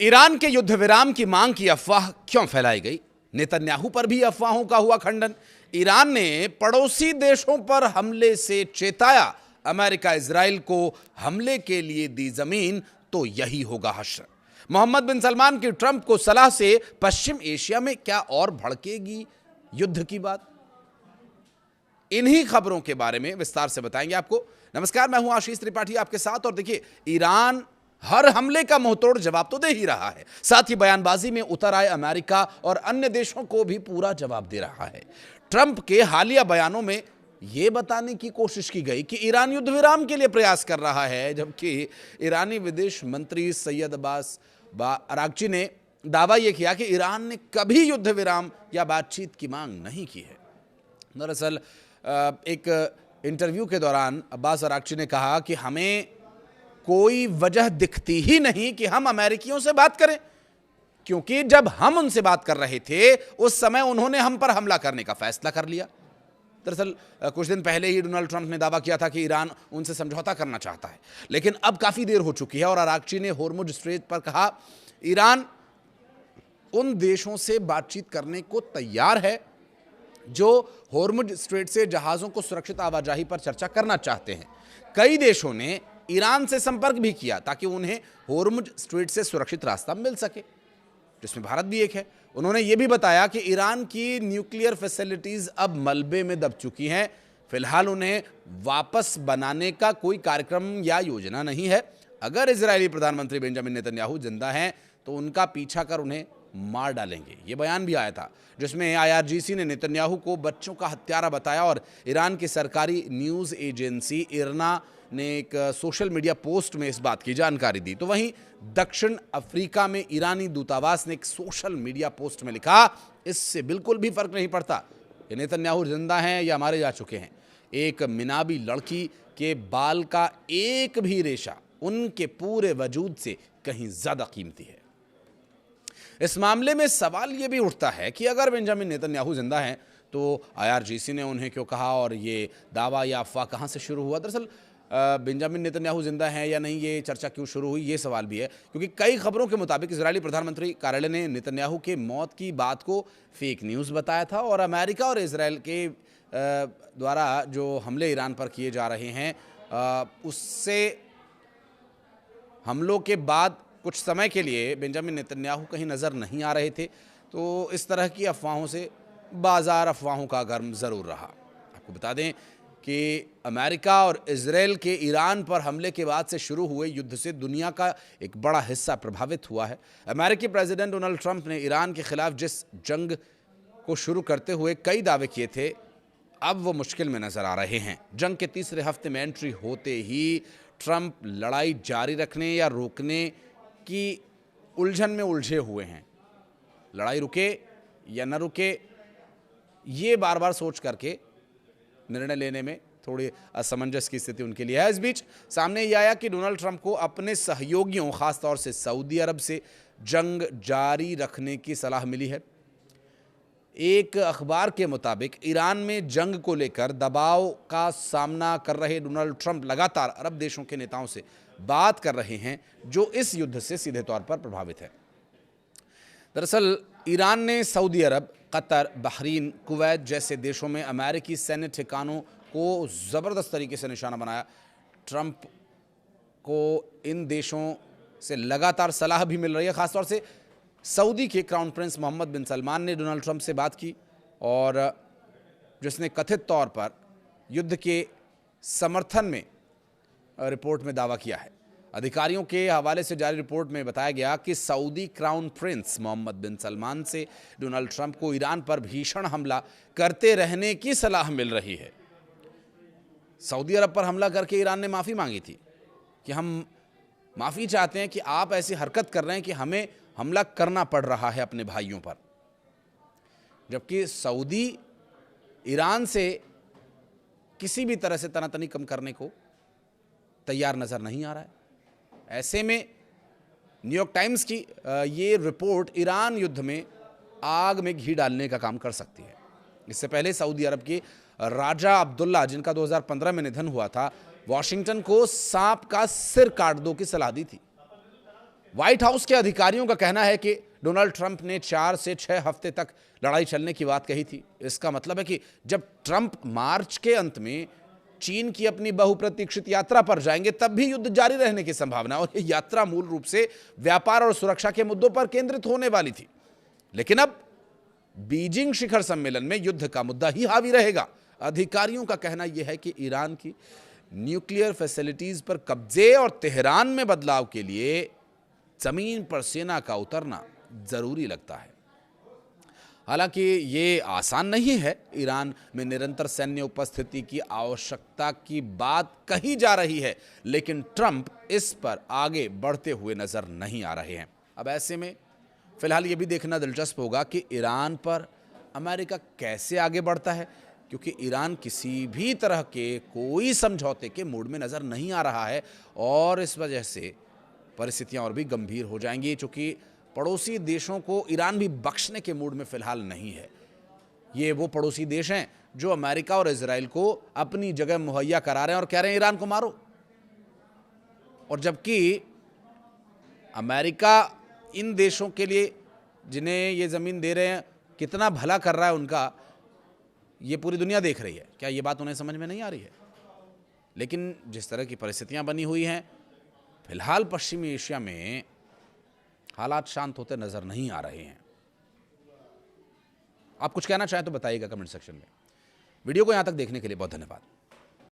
Iran के युद्ध विराम की मांग की अफवाह क्यों फैलाई गई? नेतन्याहू पर भी अफवाहों का हुआ खंडन। ईरान ने पड़ोसी देशों पर हमले से चेताया, अमेरिका इजराइल को हमले के लिए दी जमीन तो यही होगा हश्र। मोहम्मद बिन सलमान की ट्रंप को सलाह से पश्चिम एशिया में क्या और भड़केगी युद्ध की बात? इन्हीं खबरों के बारे में विस्तार से बताएंगे आपको। नमस्कार, मैं हूं आशीष त्रिपाठी आपके साथ। और देखिए, ईरान हर हमले का मुंहतोड़ जवाब तो दे ही रहा है, साथ ही बयानबाजी में उतर आए अमेरिका और अन्य देशों को भी पूरा जवाब दे रहा है। ट्रंप के हालिया बयानों में यह बताने की कोशिश की गई कि ईरान युद्ध विराम के लिए प्रयास कर रहा है, जबकि ईरानी विदेश मंत्री सैयद अब्बास अरागची ने दावा यह किया कि ईरान ने कभी युद्ध विराम या बातचीत की मांग नहीं की है। दरअसल एक इंटरव्यू के दौरान अब्बास अरागची ने कहा कि हमें कोई वजह दिखती ही नहीं कि हम अमेरिकियों से बात करें, क्योंकि जब हम उनसे बात कर रहे थे उस समय उन्होंने हम पर हमला करने का फैसला कर लिया। दरअसल कुछ दिन पहले ही डोनाल्ड ट्रंप ने दावा किया था कि ईरान उनसे समझौता करना चाहता है, लेकिन अब काफी देर हो चुकी है और अरागची ने होर्मुज स्ट्रेट पर कहा, ईरान उन देशों से बातचीत करने को तैयार है जो होर्मुज स्ट्रेट से जहाजों को सुरक्षित आवाजाही पर चर्चा करना चाहते हैं। कई देशों ने ईरान से संपर्क भी किया ताकि उन्हें होर्मुज स्ट्रेट से सुरक्षित रास्ता मिल सके, जिसमें भारत भी एक है। उन्होंने यह भी बताया कि ईरान की न्यूक्लियर फैसिलिटीज अब मलबे में दब चुकी हैं। फिलहाल उन्हें वापस बनाने का कोई कार्यक्रम या योजना नहीं है। अगर इजरायली प्रधानमंत्री बेंजामिन नेतन्याहू जिंदा हैं तो उनका पीछा कर उन्हें मार डालेंगे। यह बयान भी आया था, जिसमें आईआरजीसी ने नेतन्याहू को बच्चों का हत्यारा बताया। और ईरान की सरकारी न्यूज़ एजेंसी इरना ने एक सोशल मीडिया पोस्ट में इस बात की जानकारी दी। तो वहीं दक्षिण अफ्रीका में ईरानी दूतावास ने एक सोशल मीडिया पोस्ट में लिखा, इससे बिल्कुल भी फर्क नहीं पड़ता कि नेतन्याहू जिंदा हैं या मारे जा चुके हैं। एक मिनाबी लड़की के बाल का एक भी रेशा उनके पूरे वजूद से कहीं ज्यादा कीमती है। इस मामले में सवाल यह भी उठता है कि अगर बेंजामिन नेतन्याहू जिंदा हैं तो आईआरजीसी ने उन्हें क्यों कहा और ये दावा या अफवाह कहां से शुरू हुआ? दरअसल बेंजामिन नेतन्याहू जिंदा हैं या नहीं, ये चर्चा क्यों शुरू हुई, ये सवाल भी है, क्योंकि कई खबरों के मुताबिक इजरायली प्रधानमंत्री कार्यालय ने नेतन्याहू के मौत की बात को फेक न्यूज़ बताया था और अमेरिका और इजरायल के द्वारा जो हमले ईरान पर किए जा रहे हैं उससे हमलों के बाद कुछ समय के लिए बेंजामिन नेतन्याहू कहीं नज़र नहीं आ रहे थे। तो इस तरह की अफवाहों से बाजार अफवाहों का गर्म ज़रूर रहा। आपको बता दें कि अमेरिका और इजरायल के ईरान पर हमले के बाद से शुरू हुए युद्ध से दुनिया का एक बड़ा हिस्सा प्रभावित हुआ है। अमेरिकी प्रेसिडेंट डोनाल्ड ट्रंप ने ईरान के खिलाफ जिस जंग को शुरू करते हुए कई दावे किए थे, अब वो मुश्किल में नजर आ रहे हैं। जंग के तीसरे हफ्ते में एंट्री होते ही ट्रंप लड़ाई जारी रखने या रोकने की उलझन में उलझे हुए हैं। लड़ाई रुके या न रुके, ये बार बार सोच करके निर्णय लेने में थोड़ी असमंजस की स्थिति उनके लिए है। इस बीच सामने ये आया कि डोनाल्ड ट्रंप को अपने सहयोगियों, खासतौर से सऊदी अरब से जंग जारी रखने की सलाह मिली है। एक अखबार के मुताबिक ईरान में जंग को लेकर दबाव का सामना कर रहे डोनाल्ड ट्रंप लगातार अरब देशों के नेताओं से बात कर रहे हैं जो इस युद्ध से सीधे तौर पर प्रभावित है। दरअसल ईरान ने सऊदी अरब, कतर, बहरीन, कुवैत जैसे देशों में अमेरिकी सैन्य ठिकानों को ज़बरदस्त तरीके से निशाना बनाया। ट्रंप को इन देशों से लगातार सलाह भी मिल रही है। ख़ासतौर से सऊदी के क्राउन प्रिंस मोहम्मद बिन सलमान ने डोनाल्ड ट्रंप से बात की और जिसने कथित तौर पर युद्ध के समर्थन में रिपोर्ट में दावा किया है। अधिकारियों के हवाले से जारी रिपोर्ट में बताया गया कि सऊदी क्राउन प्रिंस मोहम्मद बिन सलमान से डोनाल्ड ट्रंप को ईरान पर भीषण हमला करते रहने की सलाह मिल रही है। सऊदी अरब पर हमला करके ईरान ने माफ़ी मांगी थी कि हम माफ़ी चाहते हैं कि आप ऐसी हरकत कर रहे हैं कि हमें हमला करना पड़ रहा है अपने भाइयों पर, जबकि सऊदी ईरान से किसी भी तरह से तनातनी कम करने को तैयार नज़र नहीं आ रहा है। ऐसे में न्यूयॉर्क टाइम्स की ये रिपोर्ट ईरान युद्ध में आग में घी डालने का काम कर सकती है। इससे पहले सऊदी अरब के राजा अब्दुल्ला, जिनका 2015 में निधन हुआ था, वॉशिंगटन को सांप का सिर काट दो की सलाह दी थी। व्हाइट हाउस के अधिकारियों का कहना है कि डोनाल्ड ट्रंप ने 4 से 6 हफ्ते तक लड़ाई चलने की बात कही थी। इसका मतलब है कि जब ट्रंप मार्च के अंत में चीन की अपनी बहुप्रतीक्षित यात्रा पर जाएंगे तब भी युद्ध जारी रहने की संभावना, और यह यात्रा मूल रूप से व्यापार और सुरक्षा के मुद्दों पर केंद्रित होने वाली थी। लेकिन अब बीजिंग शिखर सम्मेलन में युद्ध का मुद्दा ही हावी रहेगा। अधिकारियों का कहना यह है कि ईरान की न्यूक्लियर फैसिलिटीज पर कब्जे और तेहरान में बदलाव के लिए जमीन पर सेना का उतरना जरूरी लगता है। हालांकि ये आसान नहीं है। ईरान में निरंतर सैन्य उपस्थिति की आवश्यकता की बात कही जा रही है, लेकिन ट्रंप इस पर आगे बढ़ते हुए नजर नहीं आ रहे हैं। अब ऐसे में फिलहाल ये भी देखना दिलचस्प होगा कि ईरान पर अमेरिका कैसे आगे बढ़ता है, क्योंकि ईरान किसी भी तरह के कोई समझौते के मूड में नजर नहीं आ रहा है और इस वजह से परिस्थितियां और भी गंभीर हो जाएंगी, क्योंकि पड़ोसी देशों को ईरान भी बख्शने के मूड में फिलहाल नहीं है। ये वो पड़ोसी देश हैं जो अमेरिका और इजराइल को अपनी जगह मुहैया करा रहे हैं और कह रहे हैं ईरान को मारो, और जबकि अमेरिका इन देशों के लिए जिन्हें ये ज़मीन दे रहे हैं कितना भला कर रहा है उनका, ये पूरी दुनिया देख रही है। क्या ये बात उन्हें समझ में नहीं आ रही है? लेकिन जिस तरह की परिस्थितियां बनी हुई हैं, फिलहाल पश्चिमी एशिया में हालात शांत होते नजर नहीं आ रहे हैं। आप कुछ कहना चाहें तो बताइएगा कमेंट सेक्शन में। वीडियो को यहां तक देखने के लिए बहुत धन्यवाद।